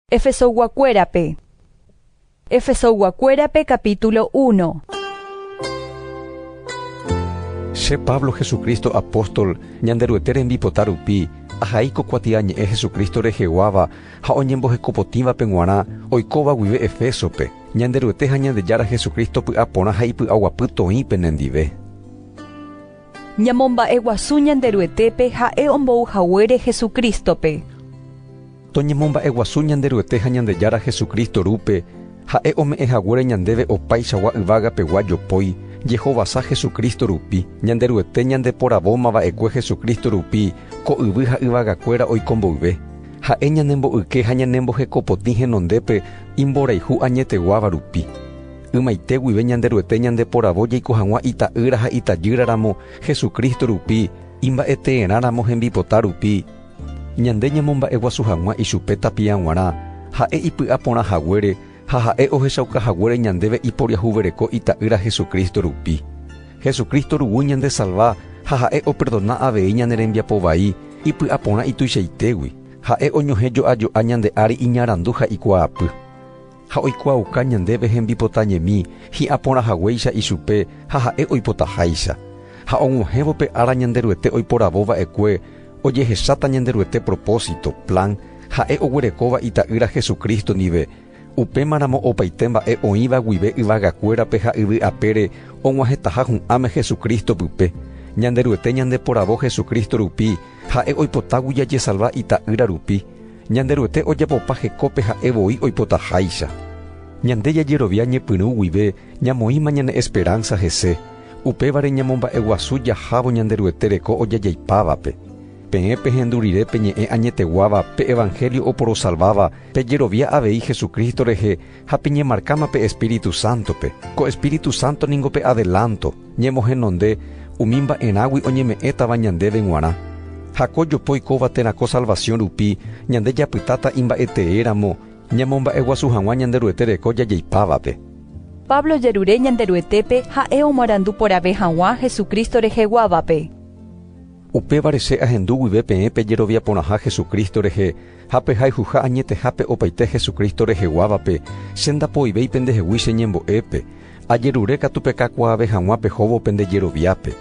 Efesoguacuérape. Efesoguacuérape capítulo 1. Che Pablo Jesucristo apóstol ñanderuetere mbipotarupi ahaíko kuatiañe Jesucristo reheguáva ha oñembohekopotívape g̃uarã oikóva guive Efésope ñanderuete ha ñandejára Jesucristo py'aporã ha ipy'aguapy toĩpe nendive. Ñamomba'e guasu ñanderuetépe ha'e ombouhaguére Jesucristope. Toñemomba'e guasu ñanderuete ha ñandejára Jesucristo rúpe ha'e ome'ẽhaguére ñandéve opáichagua yvágapegua jopói Jehovasa Jesucristo rupi ñanderuete ñandeporavómava'ekue Jesucristo rupi ko yvy ha yvagakuéra oikomboyve ha'e ñanembo'yke ha ñanembohekopotĩ henondépe imborayhu añeteguáva rupi ymaite guive ñanderuete ñandeporavo jaiko hag̃ua ita'ýra ha itajýraramo Jesucristo rupi imba'ete'ẽraramo hembipota rupi ñande ñamomba'e guasu hag̃ua ichupe tapia g̃uarã ha'e ipy'aporãhaguére ha ha'e ohechaukahaguére ñandéve iporiahuvereko ita'ýra Jesucristo rupi. Jesucristo ruguy ñande salva ha ha'e operdona avei ñane rembiapo vai ipy'aporã ituichaitégui ha'e oñohejoajoa ñande ári iñarandu ha ikuaapy ha oikuauka ñandéve hembipotañemi hi'aporãhaguéicha ichupe ha ha'e oipotaháicha ha og̃uahẽvo pe ára ñanderuete oiporavóva'ekue ojehecháta ñanderuete propósito plan ha'e oguerekóva ita'ýra Jesucristo ndive upémaramo opaite mba'e oĩva guive yvagakuérape ha yvy apére og̃uahẽtaha hu'ãme Jesucristo pype ñanderuete ñandeporavo Jesucristo rupi ha'e oipotágui jaje salva ita'ýra rupi ñanderuete ojapopa hekópe ha'e voi oipotaháicha ñande jajerovia ñepyrũ guive ñamoĩma ñane esperanza hese upévare ñamomba'e guasu jahávo ñanderuete reko ojajaipávape peẽpe hendurire peñe'ẽ añeteguáva pe evangelio oporosalváva pejerovia avei Jesucristo rehe ha peñemarkáma pe Espíritu Santope ko Espíritu Santo ningo pe adelanto ñemohenonde umi mba'erágui oñeme'ẽtava ñandéve g̃uarã ha ko jopoikóva térãko salvación rupi ñande japytáta imba'ete'éramo ñamomba'e guasu hag̃ua ñanderuete reko jajaipávape. Pablo jerure ñanderuetépe ha'e omarandu porave hag̃ua Jesucristo reheguávape. Upévare che ahendu guive peẽpe jerovia porãha Jesucristo rehe ha pehayhuha añetehápe opaite Jesucristo reheguávape che ndapoivéi pendehegui che ñembo'épe ajerure katu pekakuaave hag̃ua pehóvope ndejeroviápe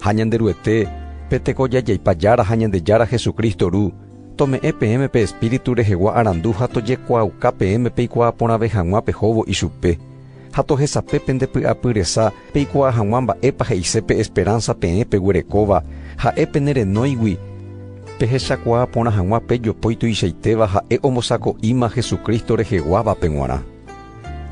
ha ñanderuete petekojajaipájára ha ñandejára Jesucristo ru tome'ẽ peẽme pe Espíritu rehegua arandu ha tojekuauka peẽme peikuaa porãve hag̃ua pehóvo ichupe ha tohesape pendepy'apyresa peikuaa hag̃ua mba'épa he'ise pe esperanza peẽpe guerekóva ha'épe nerenóigui pehechakuaa porã hag̃ua pe jopói tuichaitéva ha'e ombosako'íma Jesucristo reheguávape g̃uarã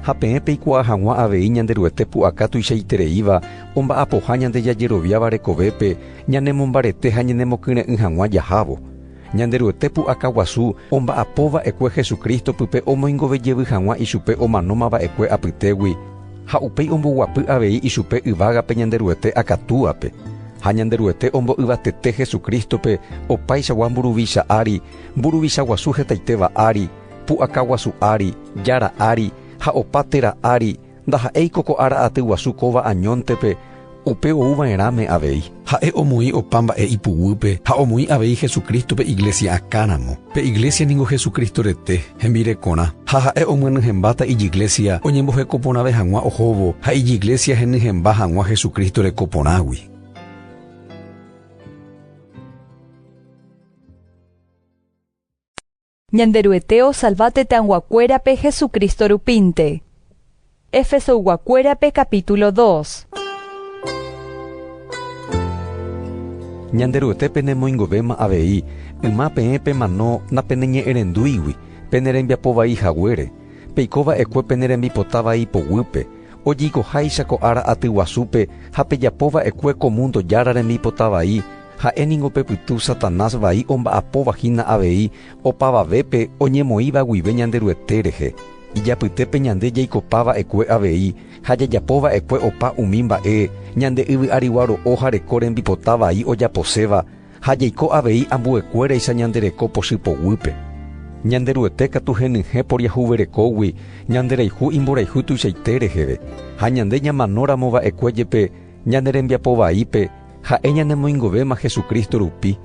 ha peẽpe ikuaa hag̃ua avei ñanderuete pu'aka tuichaitereíva omba'apoha ñande jajeroviáva rekovépe ñanemombarete ha ñanemokyre'ỹ hag̃ua jahávo ñanderuete pu'aka guasu omba'apova'ekue Jesucristo pype omoingovejevy hag̃ua ichupe omanómava'ekue apytégui ha upéi omboguapy avei ichupe yvágape ñanderuete akatúvape ha ñanderuete ombo'yvatete Jesucristope opaichagua mburuvicha ári mburuvicha guasu hetaitéva ári pu'aka guasu ári jára ári ha opa téra ári ndaha'éiko ko ara'aty guasu kóva añóntepe upe ouva'erãme avei ha'e omoĩ opa mba'e ipuvýpe ha omoĩ avei Jesucristo pe iglesia akáramo pe iglesia ningo Jesucristo rete hembirekorã ha ha'e omyenyhembáta ijiglesia oñembohekoporãve hag̃ua ohóvo ha ijiglesia henyhemba hag̃ua Jesucristo rekoporãgui. Ñanderueteo salvate tanguacuérape Jesucristo rupínte. Efesoguacuérape capítulo 2. Ñanderuetépe nemoingovéma avei yma peẽpe mano napeneñe'ẽrendúigui penerembiapovaihaguére peikova'ekue penerembipotavai poguýpe ojikoháicha ko ára aty guasúpe ha pejapova'ekue komundo jára rembipotavai ha'e ningo pepytu Satanás vai omba'apovahína avei opavavépe oñemoĩva guive ñanderuete rehe ijapytépe ñande jaikopava'ekue avei ha jajapova'ekue opa umi mba'e ñande yvy'ariguaro'o ha reko rembipota vai ojaposéva ha jaiko avei ambuekuéraicha ñandereko pochypoguýpe ñanderuete katu henyhẽ poriahuverekógui ñanderayhu imborayhu tuichaite reheve ha ñande ñamanóramova'ekue jepe ñande rembiapovaípe ha'e ñanemoingovéma Jesucristo rupi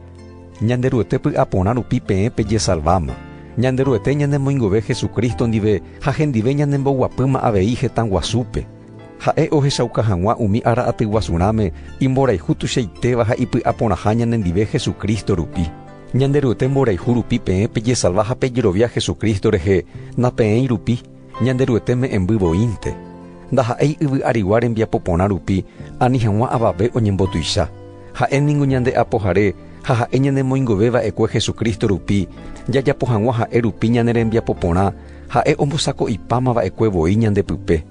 ñanderuete py'aporã rupi peẽpe jesalváma Ñanderuete ñanemoingove Jesucristo ndive ha hendive ñanemboguapýma avei heta guasúpe. Ha'e ohechauka hag̃ua umi ára aty guasurãme imborayhu tuichaitéva ha ipy'aporãha ñanendive Jesucristo rupi. Ñanderuete mborayhu rupi peẽ pejesalva ha pejerovia Jesucristo rehe napeẽi rupi ñanderuete me'ẽmbyvoínte. Ndaha'éi yvy'arigua rembiapo porã rupi ani hag̃ua avave oñembotuicha. Ha'éniko ñande apohare ha ha'e ñanemoingoveva'ekue Jesucristo rupi jajapo hag̃ua ha'e rupi ñanerembiapo porã ha'e ombosako'ipámava'ekue voi ñandepype.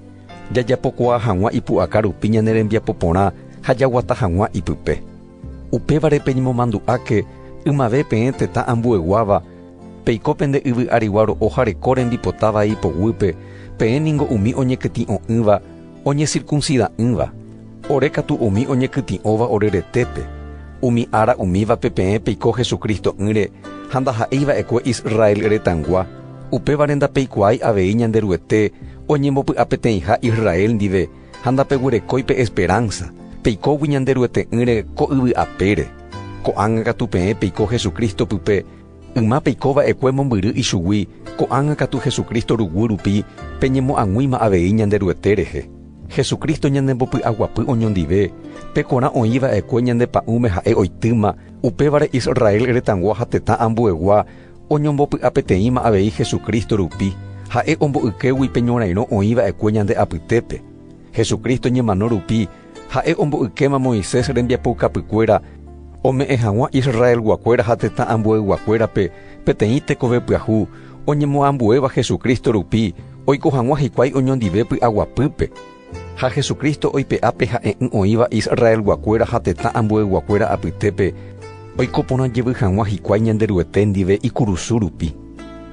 Jajapokuaa hag̃ua ipu'aka rupi ñanerembiapo porã ha jaguata hag̃ua ipype. Upévare peñomomandu'áke ymave peẽ tetã ambueguáva peiko pende yvy'arigua ro'ohareko rembipotáva ipoguýpe peẽningo umi oñekyti'õ'ỹva oñecircuncida'ỹva ore katu umi oñekyti'õva oreretépe umi ára umívape peẽ peiko Jesucristo ýre ha ndaha'eiva'ekue Israel retãngua upévare ndapeikuaái avei ñanderuete oñembopy'a peteĩha Israel ndive ha ndapeguerekóipe esperanza peikógui ñanderuete ýre ko yvy'apére ko'ág̃a katu peẽ peiko Jesucristo pype yma peikova'ekue mombyry ichugui ko'ág̃a katu Jesucristo ruguy rupi peñemo'ag̃uíma avei ñanderuete rehe. Jesucristo ñanembopy'aguapy oñondive pekorã oĩva'ekue ñandepa'ũme ha'e oitýma upévare Israel retãngua ha tetã ambuegua oñombopy'a peteĩma avei Jesucristo rupi ha'e ombo'ykégui peñorairõ oĩva'ekue ñande apytépe. Jesucristo ñemano rupi ha'e ombo'ykéma Moisés rembiapoukapykuéra ome'ẽ hag̃ua Israel guakuéra ha tetã ambueguakuérape peteĩ tekove pyahu oñemoambuéva Jesucristo rupi oiko hag̃ua hikuái oñondive py'aguapýpe. Ha Jesucristo oipe'ápe ha'e oĩva Israel guakuéra ha tetã ambueguakuéra apytépe oiko porã jevy hag̃ua hikuái ñanderuete ndive ikurusu rupi.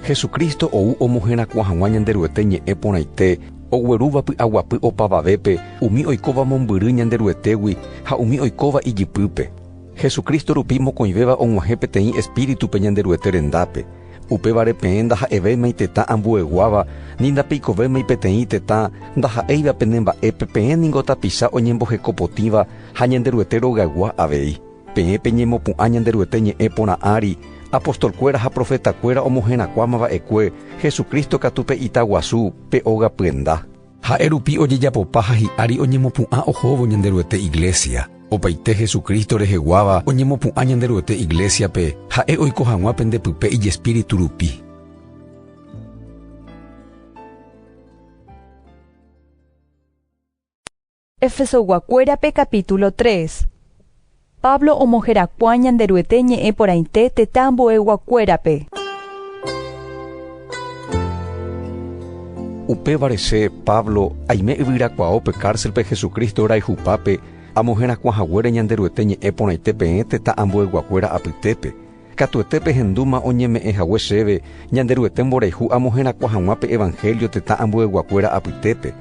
Jesucristo ou omohẽrakua hag̃ua ñanderuete ñe'ẽ porãite oguerúva py'aguapy opavavépe umi oikóva mombyry ñanderuetégui ha umi oikóva ijypýpe. Jesucristo rupi mokõivéva og̃uahẽ peteĩ espíritupe ñanderuete rendápe upévare peẽ ndaha'evémai tetã ambueguáva ni ndapeikovémai peteĩ tetã ndaha'éiva pene mba'épe peẽningo tapicha oñembohekopotĩva ha ñanderuete rogaygua avei peẽ peñemopu'ã ñanderuete ñe'ẽ porã ári apostolkuéra ha profetakuéra omohẽrakuámava'ekue Jesucristo katupe itaguasu pe óga pyenda. Ha'e rupi ojejapopa ha hi'ári oñemopu'ã ohóvo ñanderuete iglesia. Opaite Jesucristo reheguáva oñemopu'ã ñanderuete iglesiape ha'e oiko hag̃ua pendepype ijespíritu rupi. Efesoguakuérape capítulo 3. Pablo omohẽrakua ñanderuete ñe'ẽ porãite tetã ambueguakuérape. Upévare che Pablo aime yvyrakuaópe cárcelpe Jesucristo raihupápe amohẽrakuahaguére ñanderuete ñe'ẽ porãite peẽ tetã ambueguakuéra apytépe katuetépe hendúma oñeme'ẽhague chéve ñanderuete mborayhu amohẽrakua hag̃uápe evangelio tetã ambueguakuéra apytépe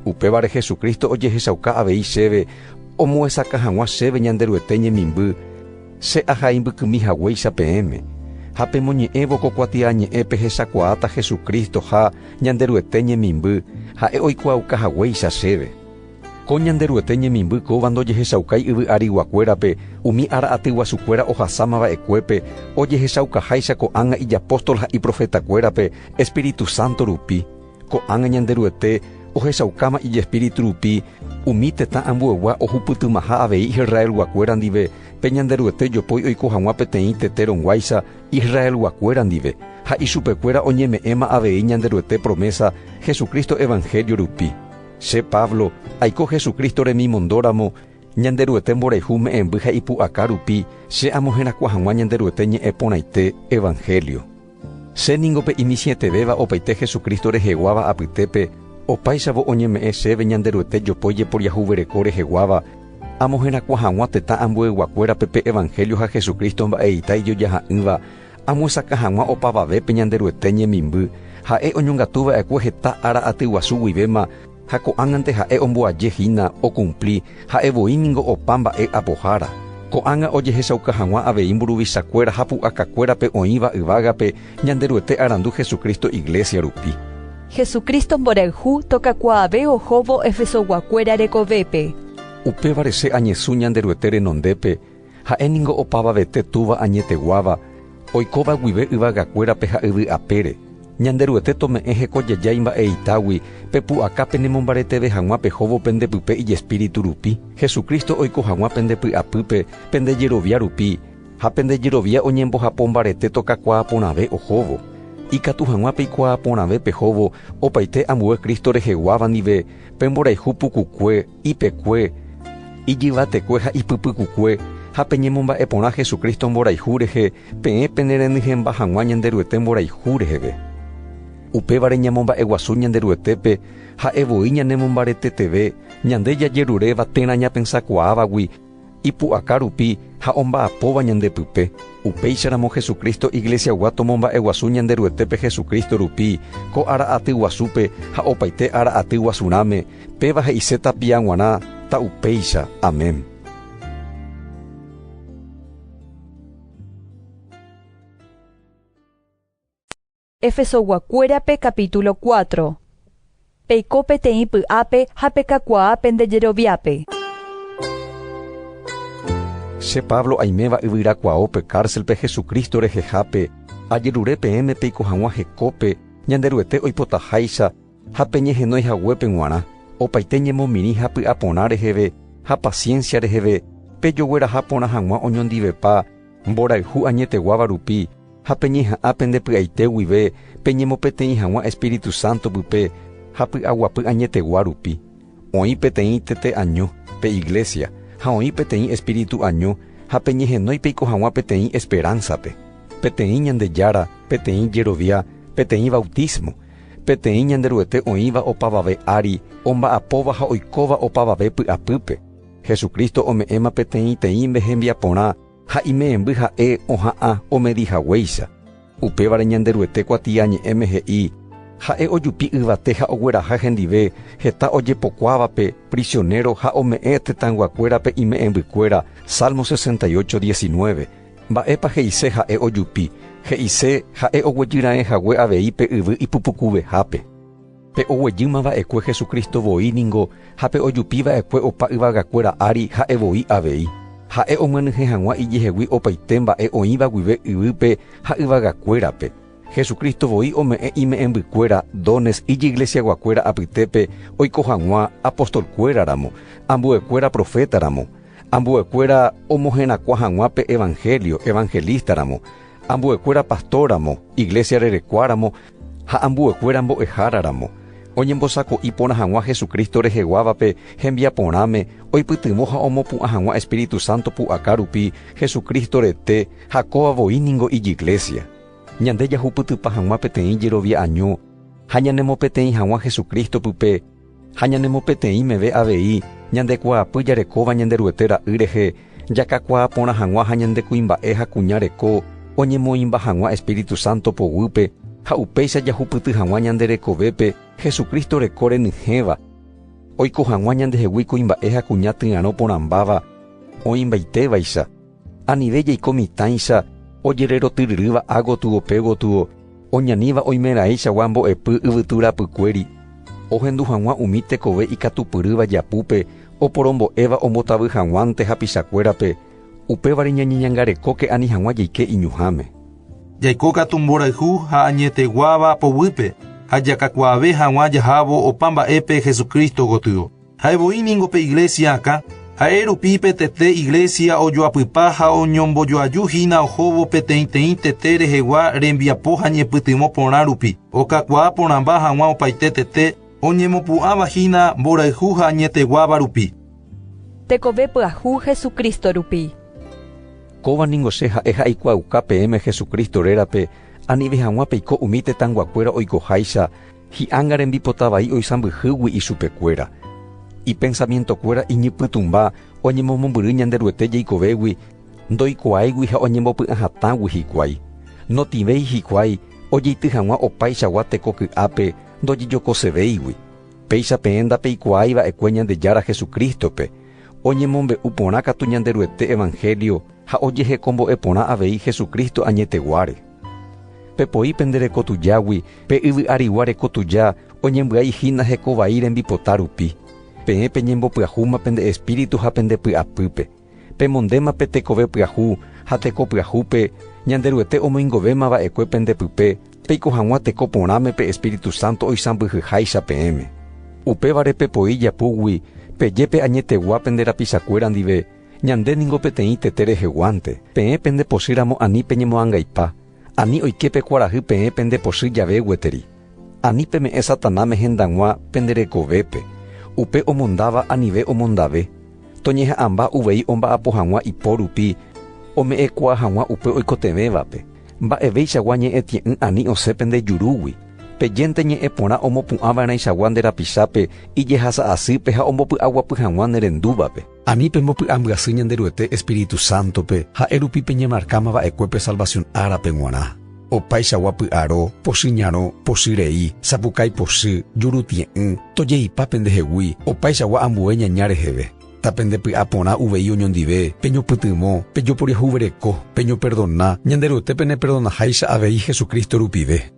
upévare Jesucristo ojehechauka avei chéve omoesaka hag̃ua chéve ñanderuete ñemimby che ahaimbykymihagüéicha peẽme ha pemoñe'ẽvo kokuatia ñe'ẽ pehechakuaáta Jesucristo ha ñanderuete ñemimby ha'e oikuaukahagüéicha chéve. Ko ñanderuete ñemimby kóva ndojehechaukái yvy'ariguakuérape umi ára aty guasukuéra ohasámava'ekuépe ojehechaukaháicha ko'ág̃a ijapóstol ha iprofetakuérape Espíritu Santo rupi ko'ág̃a ñanderuete ohechaukáma ijespíritu rupi umi tetã ambuegua ohupytymaha avei Israel guakuéra ndive pe ñanderuete jopói oiko hag̃ua peteĩ teterõguáicha Israel guakuéra ndive ha ichupekuéra oñeme'ẽma avei ñanderuete promesa Jesucristo evangelio rupi. Che Pablo aiko Jesucristo remimondóramo ñanderuete mborayhu me'ẽmby ha ipu'aka rupi che amohẽrakua hag̃ua ñanderuete ñe'ẽ porãite evangelio. Che ningope inicietevéva opaite Jesucristo reheguáva apytépe opáichavo oñeme'ẽ chéve ñanderuete jopói jeporiahuvereko reheguáva amohẽrakua hag̃ua tetã ambueguakuérape pe evangelio ha Jesucristo mba'eita ijojaha'ỹva amoesaka hag̃ua opavavépe ñanderuete ñemimby ha'e oñongatuva'ekue heta ára aty guasu guivéma ha ko'ág̃ante ha'e omboajehína okumpli ha'evoíningo opa mba'e apohára ko'ág̃a ojehechauka hag̃ua avei mburuvichakuéra ha pu'akakuérape oĩva yvágape ñanderuete arandu Jesucristo iglesia rupi. Jesucristo mborayhu tokakuaave ohóvo Efesoguakuéra rekovépe. Upévare che añesũ ñanderuete renondépe ha'éningo opavavete túva añeteguáva Oikóva guive yvagakuérape ha yvy apére. Ñanderuete tome'ẽ hekojejái mba'eitágui pepu'aka penemombareteve hag̃ua pehóvo pendepype ijespíritu rupi. Jesucristo oiko hag̃ua pendepy'apýpe pendejerovia rupi ha pendejerovia oñembohapombarete tokakuaa porãve ohóvo. Ikatu hag̃ua peikuaa porãve pehóvo opaite ambue Kristo reheguáva ndive pemboraihu pukukue, ipekue, ijyvatekue ha ipypykukue ha peñemomba'e porã Jesucristo mboraihu rehe peẽ penerenyhẽmba hag̃ua ñanderuete mboraihu reheve. Upévare ñamomba'e guasu ñanderuetépe ha'evoi ñanemombareteteve ñande jajeruréva térã ñapensakuaávagui ipu'aka rupi ha omba'apóva ñandepype. Upéicharamo Jesucristo iglesiagua tomomba'e guasu ñanderuetépe Jesucristo rupi ko ara'aty guasúpe ha opaite ara'aty guasurãme péva he'ise tapiaguarã ta upéicha. Amén. Efesoguakuérape capítulo 4. Peiko peteĩ py'ápe ha pekakuaa pendejeroviápe. Che Pablo aiméva yvyrakuaópe cárcelpe Jesucristo rehehápe ajerure peẽme peiko hag̃ua hekópe ñanderuete oipotaháicha ha peñehenóihaguépe g̃uarã opaite ñemomiri ha py'aporã reheve ha paciencia reheve pejogueraha porã hag̃ua oñondivepa mborayhu añeteguáva rupi ha peñeha'ã pendepy'aite guive peñemopeteĩ hag̃ua Espíritu Santo pype ha py'aguapy añetegua rupi. Oĩ peteĩ tete año pe iglesia ha oĩ peteĩ Espíritu año ha peñehenói peiko hag̃ua peteĩ esperanzape, peteĩ ñandejára, peteĩ jerovia, peteĩ bautismo, peteĩ ñanderuete oĩva opavave ári omba'apóva ha oikóva opavave py'apýpe. Jesucristo ome'ẽma peteĩ teĩmbe hembiaporã ha ime'ẽmby ha'e oha'ã omedihaguéicha. Upévare ñanderuete kuatia ñe'ẽme he'i ha'e ojupi yvate ha ogueraha hendive heta ojepokuávape prisionero ha ome'ẽ tetãnguakuérape ime'ẽmbykuéra. Salmo 68:19. Mba'épa he'ise ha'e ojupi, he'ise ha'e oguejyra'ẽhague avei pe yvy ipupukuvehápe. Pe oguejýma va'ekue Jesucristo voi ningo ha pe ojupi va'ekue opa yvagakuéra ári ha'evoi avei. Ha'e omyenyhẽ hag̃ua ijehegui opaite mba'e oĩva guive yvýpe ha yvagakuérape. Jesucristo voi ome'ẽ ime'ẽmbykuéra dones iglesiaguakuéra apytépe oiko hag̃ua apostolkuéraramo, ambuekuéra profétaramo, ambuekuéra omoherakua hag̃ua pe evangelio, evangelístaramo, ambuekuéra pastóramo, iglesia rerekuáramo ha ambuekuéra mbo'eháraramo. Oñembosako'i porã hag̃ua Jesucristo reheguávape hembiaporãme oipytymo ha omopu'ã hag̃ua Espíritu Santo pu'aka rupi Jesucristo rete ha kóva voi ningo iglesia. Ñande jahupytypa hag̃ua peteĩ jerovia año ha ñanemopeteĩ hag̃ua Jesucristo pype ha ñanemopeteĩ meve avei ñandekuaapy jarekóva ñanderuete ra'y rehe jakakuaa porã hag̃ua ha ñandekuimba'e ha kuñareko oñemoĩmba hag̃ua Espíritu Santo poguýpe ha upéicha jahupyty hag̃ua ñanderekovépe Jesucristo reko renyhẽva oiko hag̃ua ñandehegui kuimba'e ha kuña tyarõ porãmbáva oĩmbaitévaicha anive jaiko mitãicha ojererotyryrýva ágotyo pe gotyo oñaníva oimeraíchagua mbo'epy yvytyrapykuéri ohendu hag̃ua umi tekove ikatupyrýva japúpe oporombo'éva ombotavy hag̃uánte hapichakuérape upévare ñañeñangarekóke ani hag̃ua jaike iñuháme. Jaiko katu mborayhu ha añeteguáva povýpe ha jakakuaave hag̃ua jahávo opa mba'épe Jesucristo gotyo. Ha'evoi ningo pe iglesia akã ha'e rupi petete iglesia ojoapypa ha oñombojoajuhína ohóvo peteĩteĩ tete rehegua rembiapo ha ñepytymo porã rupi okakuaa porãmba hag̃ua opaite tete oñemopu'ãvahína mborayhu ha añeteguáva rupi. Tekove pyahu Jesucristo rupi. Kóva ningo che ha'e ha aikuaauka peẽme Jesucristo rérape anive hag̃ua peiko umi tetãnguakuéra oikoháicha hi'ãnga rembipotavai oisãmbyhýgui ichupekuéra. Ipensamientokuéra iñipytumba oñemomombyry ñanderuete jeikovégui ndoikuáigui ha oñembopy'ahatãgui hikuái. Notivéi hikuái ojeity hag̃ua opaichagua tekoky'ápe ndojejokosevéigui. Péicha peẽnda peikuaáiva'ekue Ñandejára Jesucristope oñemombe'u porã katu ñanderuete evangelio ha ojehekombo'e porã avei Jesucristo añeteguáre. Pepoi pendereko tujágui pe yvy'arigua reko tuja oñembya'ihína hekovai rembipota rupi. Peẽ peñembopyahúma pende espíritu ha pendepy'apýpe. Pemondéma pe tekove pyahu ha teko pyahúpe Ñanderuete omoingovéma va'ekue pendepype, peiko hag̃ua teko porãme pe Espíritu Santo oisãmbyhyháicha peẽme. Upévare pepoi japúgui, pejépe añetegua penderapichakuéra ndive, ñandéningo peteĩ tete reheguánte, peẽ pendepochýramo ani peñemo'ãngaipa, ani oikepe kuarahy peẽ pendepochy jave gueteri. Ani peme'ẽ Satana mehendag̃ua penderekovépe, upe omondáva anive omondave. Toñeha'ãmba uvei omba'apo hag̃ua ipórupi, ome'ẽkua hag̃ua upe oikotevẽvape. Mba'evéichagua ñe'ẽtie'ỹ ani osẽ pendejurúgui. Pejénte ñe'ẽ porã omopu'ãva'erãichagua nderapichápe ijehasa asýpe ha ombopy'aguapy hag̃ua nerendúvape. Ani pembopy'ambyasy ñanderuete Espíritu Santope ha'e rupi peñemarkáma va'ekuépe salvación árape g̃uarã. Opaichagua py'aro, pochy ñarõ, pochy rei, sapukái pochy, jurutie'ỹ, tojeipa pendehegui, opaichagua ambue ñaña reheve. Tapendepy'a porã uvei oñondive, peñopytymo, pejoporiahuvereko, peñoperdona, ñanderuetépe neperdonaháicha avei Jesucristo rupive.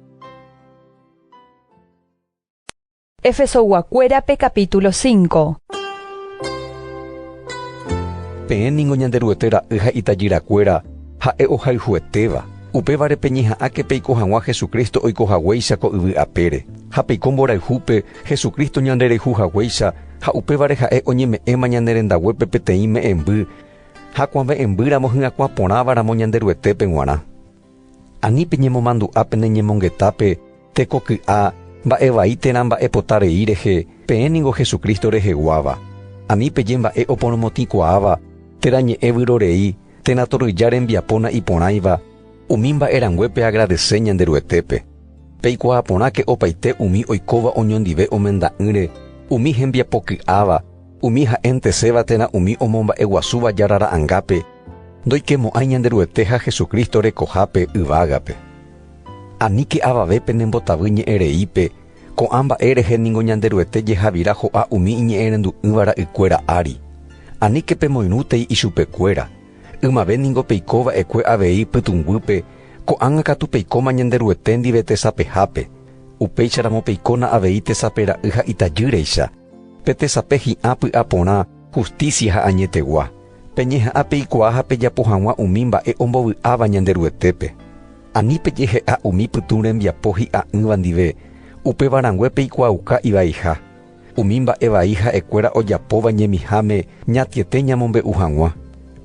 Efesoguakuérape capítulo 5. Peẽniko ñanderuete ra'y ha itajyrakuéra ha'e ohayhuetéva. Upévare peñeha'ãke peiko hag̃ua Jesucristo oikohaguéicha ko yvy apére. Ha peiko mborayhúpe Jesucristo ñanderehuhaguéicha ha upévare ha'e oñeme'ẽma ñanerendaguépe peteĩ me'ẽmby ha kuãve'embýramo hyakuã porãvaramo ñanderuetépe g̃uarã. Ani peñemomandu'a pene ñemongetápe tekoky'a mba'e térã mba'epota rei rehe peẽniko Jesucristo reheguáva. Ani peje mba'e oporomotĩkuaáva térã ñe'ẽ vyrorei térã toryja rembiapóna iporãiva umi mba'eranguépe agradece ñanderuetépe. Peikuaa porãke opaite umi oikóva oñondive omenda'ỹre, umi hembiapoky'áva, umi ha'enteséva térã umi omomba'eguasúva jarara'ãngápe, ndoikemo'ãi ñanderuete ha Jesucristo rekohápe yvágape. Aníke avavépe nembotavy ñe'ẽreípe, ko'ã mba'e rehéningo ñanderuete jehavira ho'a umi iñe'ẽrendu'ỹva ra'ykuéra ári. Aníke pemoirũtei ichupekuéra. Ymavéningo peikóva ekue avei pytũnguýpe, ko'ág̃a katu peikóma ñanderuete ndive tesapehápe. Upéicharamo peikóna avei tesape ra'y ha itajýreicha. Pe tesape hi'ã py'a porã, justicia ha añetegua. Peñeha'ã peikuaa ha pejapo hag̃ua umi mba'e ombovy'áva ñanderuetépe. Ani pejehe'a umi pytũ rembiapo hi'a'ỹva ndive, upevarangue peikuaauka ivaiha. Umi mba'e vai ha'ekuéra ojapóva ñemiháme ñatiete ñamombe'u hag̃ua.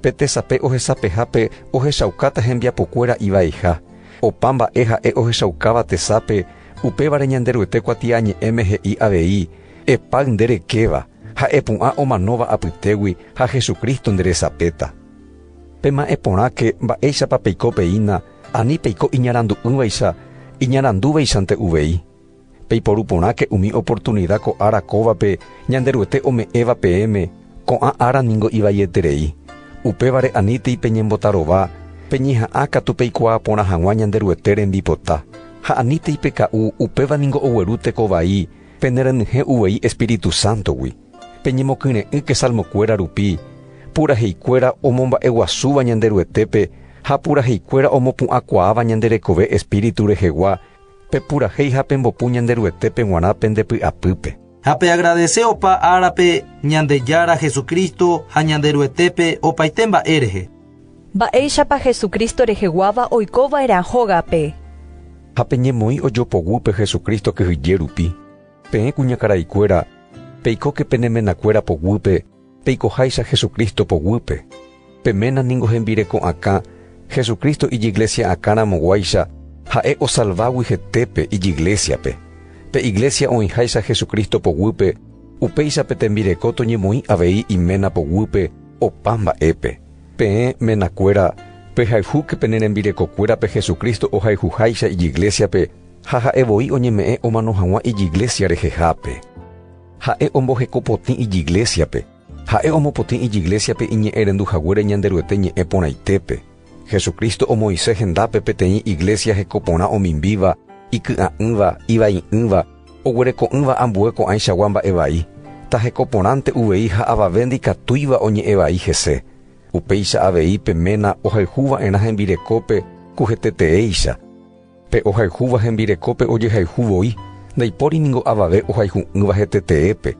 Petesape ohesapehápe ohechaukáta hembiapokuéra ivaiha. Opa mba'e ha'e ohechaukáva tesape upévare ñanderuete kuatiañe'ẽme he'i avei epa nderekéva ha epu'ã omanóva apytégui ha Jesucristo nderesapéta. Pema'ẽ porãke mba'éichapa peiko peína ani peiko iñarandu'ỹvaicha iñarandúvaichante uvei. Peiporu porãke umi oportunidad ko ára kóvape ñanderuete ome'ẽva peẽme ko'ã áraningo ivaiete upévare aníti peñembotarova peñeha'ã katu peikuaa porã hag̃ua ñanderuete rembipota ha aníti peka'u upévaningo ogueru tekovai penerenyhẽ uvei Espíritu Santogui peñemokyre'ỹ salmokuéra rupi puraheikuéra omomba'eguasúva ñanderuetépe ha puraheikuéra omopu'ãkuaáva ñanderekove Espíritu rehegua pepurahéi ha pembopu ñanderuetépe g̃uarã pendepy'apýpe. Ha pe agradece opa árape ñandejára Jesucristo ha ñanderuetépe opaite mba'e rehe. Mba'éichapa Jesucristo reheguáva oikova'erã hógape. Ha peñemoĩ ojopogúpe Jesucristo kyhyje rupi. Peẽ kuñakaraikuéra peikóke penemenakuéra pogýpe peikoháicha Jesucristo pogýpe. Peménaningo hembireko'akã Jesucristo ijiglesia akãramoguáicha ha'e osalvágui hetépe ijiglesiape. Pe iglesia oĩháicha Jesucristo pogýpe upéichape tembireko toñemoĩ avei iména pogýpe opa mba'épe. Peẽ menakuéra pehayhúke penerembirekokuérape Jesucristo ohayhuháicha ijiglesiape ha ha'evoi oñeme'ẽ omano hag̃ua ijiglesia rehehápe. Ha'e ombohekopotĩ ijiglesiape. Ha'e omopotĩ ijiglesiape iñe'ẽrenduhaguére ñanderuete ñe'ẽ porãitépe. Jesucristo omoise hendápe peteĩ iglesia hekoporã omimbíva, iky'a'ỹva, ivai'ỹva, oguereko'ỹva ambue ko'ãichagua mba'evai. Ta hekoporãnte uvei ha avave ndikatúiva oñe'ẽvai hese. Upéicha avei peména ohayhúva'erã hembirekópe kuheteteéicha. Pe ohayhúva hembirekópe ojehayhuvoi, ndaipóringo avave ohayhu'ỹva heteteépe.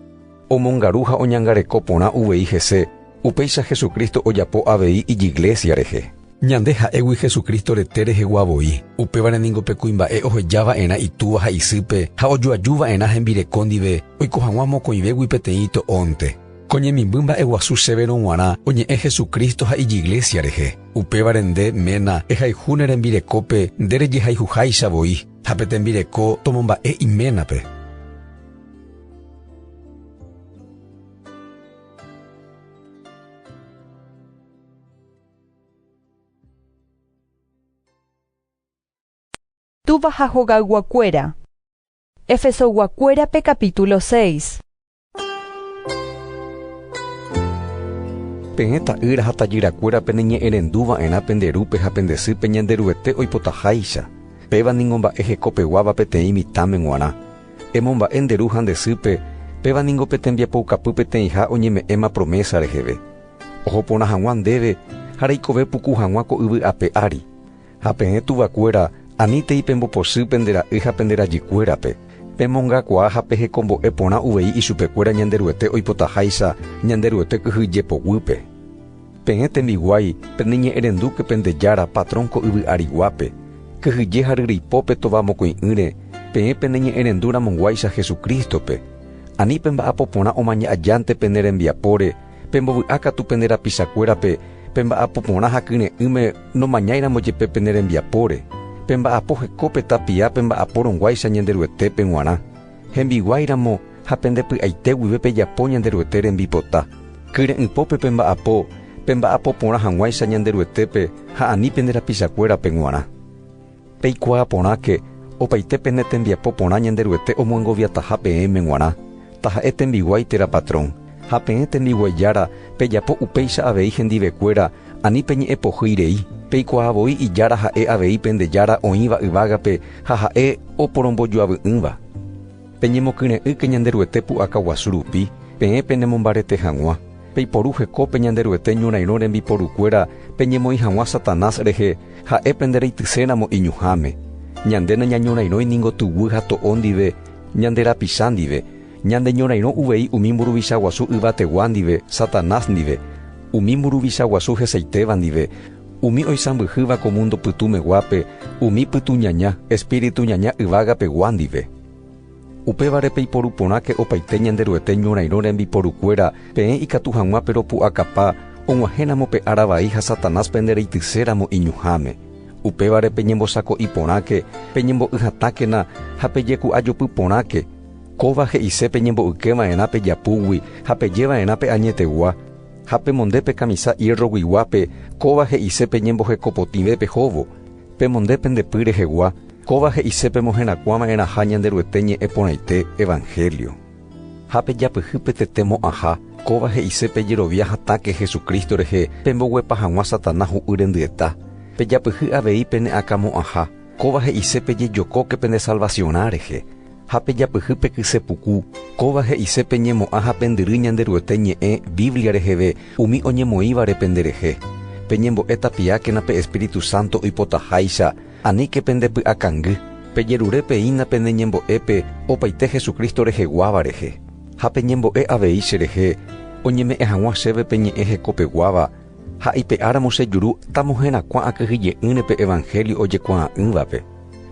Omongaru ha oñangareko porã uvei hese, upéicha Jesucristo ojapo avei ijiglesia rehe. Ñande ha'égui Jesucristo retere heguavoi. Upévare ningo pekuimba'e ohejava'erã itúva ha isýpe ha ojoajúva'erã hembireko ndive oiko hag̃ua mokõivégui peteĩ to'ónte. Koñemimby mba'eguasu chéverõ g̃uarã oñe'ẽ Jesucristo ha ijiglesia rehe. Upévare nde ména ehayhúne rembirekópe nderejehayhuháichavoi ha petembireko tomomba'e iménape. Tuva ha hogayguakuéra. Efesoguakuérape capítulo 6. Peẽ ta'ýra ha tajyrakuérape neñe'ẽrendúva'erã penderúpe ha pendesýpe ñanderuete oipotaháicha. Péva ningo mba'e hekopeguáva peteĩ mitãme g̃uarã. Emomba'e nderu ha ndesýpe, péva ningo petembiapoukapy peteĩha oñeme'ẽma promesa reheve. Ohoporã hag̃ua ndéve ha reikove puku hag̃ua ko yvy'ape ári. Ha peẽ tuvakuéra aníntei pembopochy pendera'y ha penderajykuérape. Pemongakuaa ha pehekombo'e porã uvei ichupekuéra ñanderuete oipotaháicha ñanderuete kyhyjepoguýpe. Peẽ tembiguái peneñe'ẽrendúke pendejára patrón ko yvy'ariguápe. Kyhyje ha ryrypópe tova mokõi'ỹre peẽ peneñe'ẽrendu ramonguáicha Jesukristope. Ani pemba'apo porã omaña ajánte penerembiapóre, pembovy'ákatu penderapichakuérape, pemba'apo porã ha kyre'ỹme nomañáiramo jepe penerembiapóre. Pemba'apo hekópe tapia pemba'aporõguáicha ñanderuetépe g̃uarã. Hembiguáiramo ha pendepy'aite guive pejapo ñanderuete rembipota. Kyre'ỹpópe pemba'apo porã hag̃uáicha ñanderuetépe ha ani penderapichakuérape g̃uarã. Peikuaa porãke opaite pene tembiapo porã ñanderuete omoengoviataha peẽme g̃uarã. Taha'e tembiguái térã patrón. Ha peẽ tembiguaijára pejapo upéicha avei hendivekuéra ani peñe'ẽpohýirei. Peikuaavoi ijára ha'e avei pendejára oĩva yvágape ha ha'e oporombojoavy'ỹva. Peñemokyre'ýke ñanderuete pu'aka guasu rupi, peẽ penemombarete hag̃ua. Peiporu hekópe ñanderuete ñorairõ rembiporukuéra peñemoĩ hag̃ua Satanás rehe ha'e pendereityséramo iñuháme. Ñandéna ñañorairõi ningo tyvy ha to'o ndive ñanderapicha ndive. Ñande ñorairõ uvei umi mburuvicha guasu yvategua ndive Satanás ndive. Umi mburuvicha guasu hesaitéva ndive. Umi oisãmbyhýva ko mundo pytumeguápe, umi pytuñaña, espíritu ñaña yvagapegua ndive. Upévare peiporu porãke opaite ñanderuete ñorairõ rembiporukuéra peẽ ikatu hag̃uápe ropu'akapa og̃uahẽramo pe aravai ha Satanás pendereityséramo iñuháme. Upévare peñembosako'i porãke, peñembo'yhatákena ha pejeku'ajopy porãke. Kóva he'ise peñembo'ykeva'erã pejapúgui ha pejeva'erã pe añetegua. Ha pemonde pe camisa hierroguiguápe, kóva he'ise peñembohekopotĩve pehovo. Pemonde pendepy rehegua, kóva he'ise pemohẽrakuãva'erãha ñanderuete ñe'ẽ porãite evangelio. Ha pejapyhy petetémo aha, kóva he'ise pejerovia hatáke Jesucristo rehe pemboguepa hag̃ua Satanás hu'y rendyeta. Pejapyhy avei pene'akamo aha, kóva he'ise pejejokóke pende salvacioná rehe. Ha pejapyhy pekysepuku, kóva he'ise peñemo'ã ha pendyry ñanderuete ñe'ẽ Biblia reheve umi oñemoĩvare penderehe. Peñembo'e tapiákena pe Espíritu Santo oipotaháicha, aníke pendepy'akangy. Pejerure peína peneñembo'épe opaite Jesucristo reheguáva rehe. Ha peñembo'e avei cherehe, oñeme'ẽ hag̃ua chéve peñe'ẽ hekopeguáva, ha ipe'áramo chejuru tamohẽrakuã akyhyje'ỹre pe evangelio ojekuaa'ỹvape.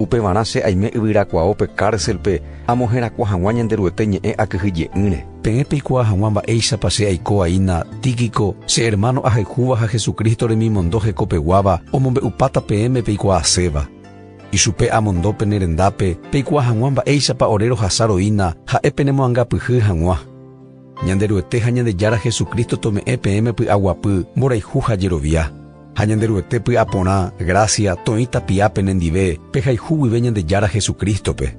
Upevarã che aime yvyrakuaópe cárcelpe amohẽrakua hag̃ua ñanderuete ñe'ẽ akyhyje'ỹre. Peẽ peikuaa hag̃ua mba'éichapa che aikoaína Tíquico, che hermano ahayhúva ha Jesucristo remimondo hekopeguáva omombe'upáta peẽme peikuaaséva. Ichupe amondópe nerendápe peikuaa hag̃ua mba'éichapa ore rohasaroína ha'e penemoangapyhy hag̃ua. Ñanderuete ha Ñandejára Jesucristo tome'ẽ peẽme py'aguapy mborayhu ha jerovia. Ha ñanderuete py'aporã gracia toĩ tapiápe nendive pehayhu guive Ñandejára Jesucristope.